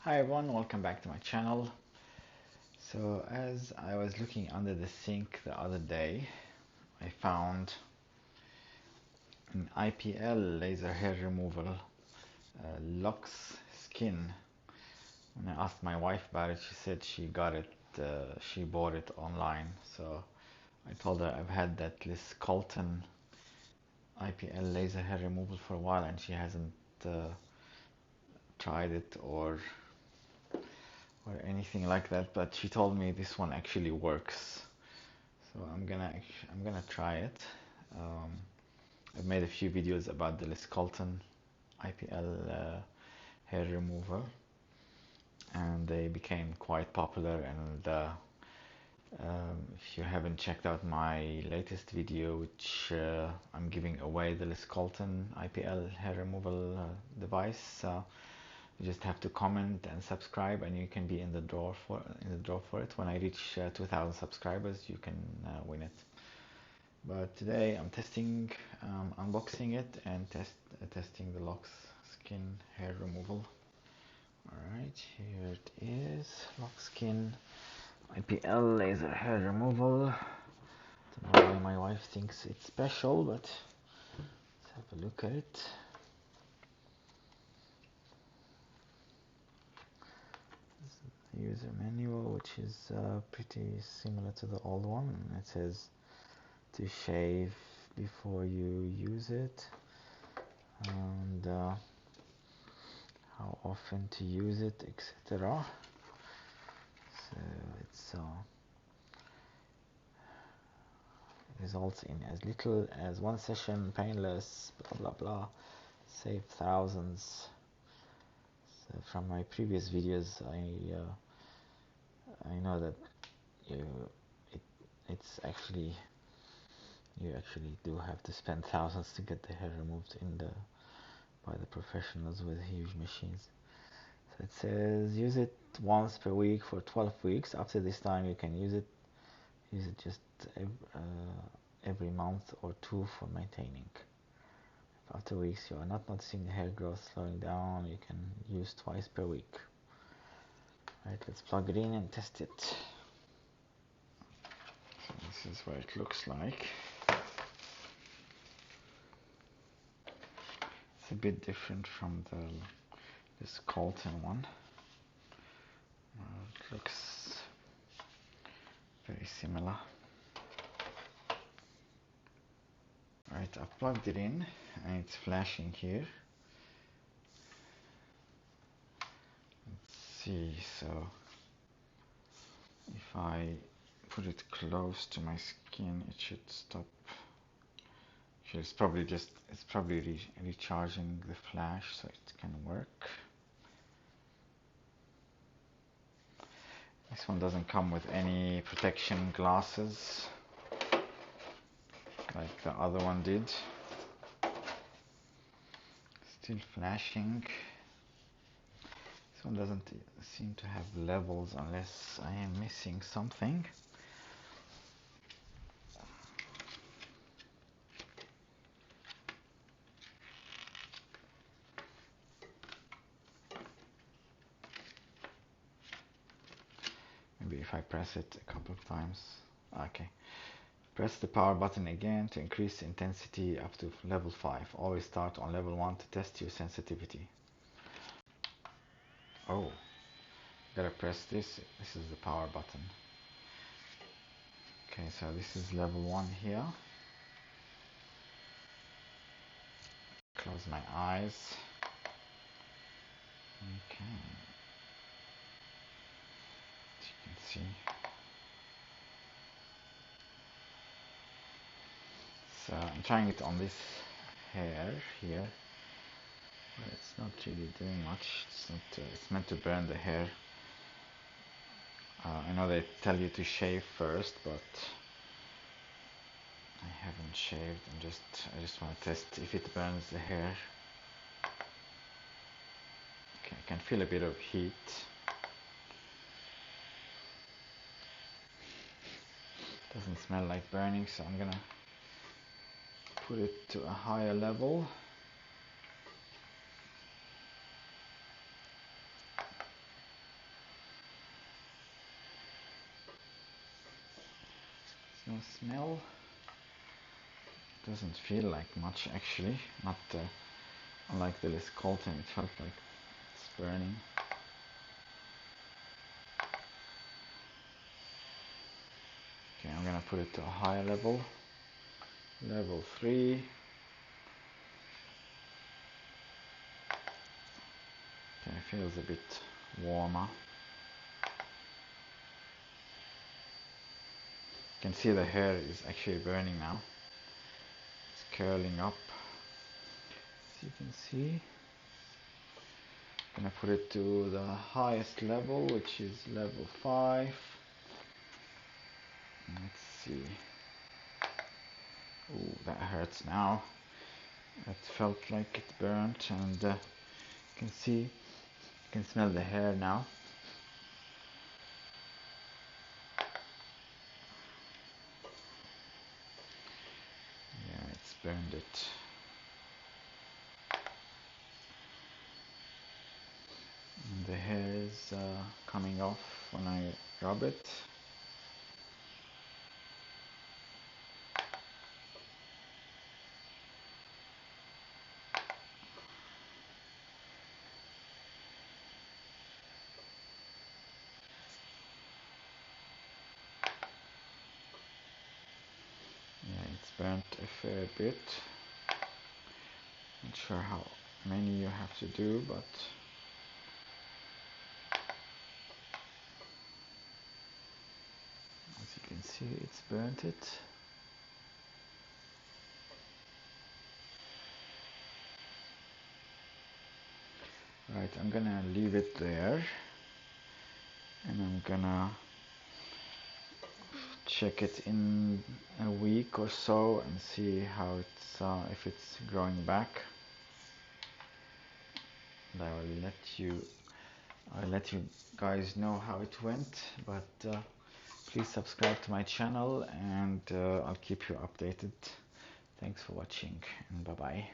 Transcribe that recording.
Hi everyone, welcome back to my channel. So as I was looking under the sink the other day, I found an IPL laser hair removal, Lux Skin. When I asked my wife about it, she said she got it, she bought it online. So I told her I've had that Lescolton IPL laser hair removal for a while and she hasn't tried it or anything like that, but she told me this one actually works. So I'm gonna try it. Um, I've made a few videos about the Lescolton IPL hair removal, and they became quite popular. And if you haven't checked out my latest video, which I'm giving away the Lescolton IPL hair removal device, you just have to comment and subscribe, and you can be in the draw for it. When I reach 2,000 subscribers, you can win it. But today I'm testing, unboxing it and testing the Lux Skin hair removal. Alright, here it is, Lux Skin IPL laser hair removal. Don't know why my wife thinks it's special, but let's have a look at it. This is the user manual, which is pretty similar to the old one. It says to shave before you use it, and how often to use it, etc. So it's results in as little as one session, painless, blah blah blah, save thousands. So from my previous videos, I know that it's actually, you actually do have to spend thousands to get the hair removed by the professionals with huge machines. So it says use it once per week for 12 weeks. After this time you can use it just every month or two for maintaining. If after weeks you are not noticing the hair growth slowing down, you can use twice per week. Right, let's plug it in and test it. So this is what it looks like. It's a bit different from this Colton one. It looks very similar. Right, I've plugged it in and it's flashing here. Let's see, so if I put it close to my skin, it should stop. Actually, it's probably recharging the flash, so it can work. This one doesn't come with any protection glasses like the other one did. Still flashing. This one doesn't seem to have levels unless I am missing something. Maybe if I press it a couple of times. Okay. Press the power button again to increase intensity up to level 5. Always start on level 1 to test your sensitivity. Oh, gotta press this. This is the power button. Okay, so this is level 1 here. Close my eyes. Okay. As you can see. So I'm trying it on this hair here. But it's not really doing much. It's meant to burn the hair. I know they tell you to shave first, but I haven't shaved. I just want to test if it burns the hair. Okay, I can feel a bit of heat. Doesn't smell like burning, so I'm gonna put it to a higher level. No smell. Doesn't feel like much actually. Not unlike the Lescolton, it felt like it's burning. Okay, I'm gonna put it to a higher level. Level 3. Okay, it feels a bit warmer. You can see the hair is actually burning now. It's curling up. As you can see. I'm gonna put it to the highest level, which is level 5. Let's see. Oh, that hurts now. It felt like it burnt, and you can see, you can smell the hair now. Yeah, it's burned it. And the hair is coming off when I rub it. Yeah, it's burnt a fair bit. Not sure how many you have to do, but as you can see, it's burnt it. Right, I'm gonna leave it there, and I'm gonna check it in a week or so and see how it's if it's growing back. And I'll let you guys know how it went, but please subscribe to my channel, and I'll keep you updated. Thanks for watching, and bye bye.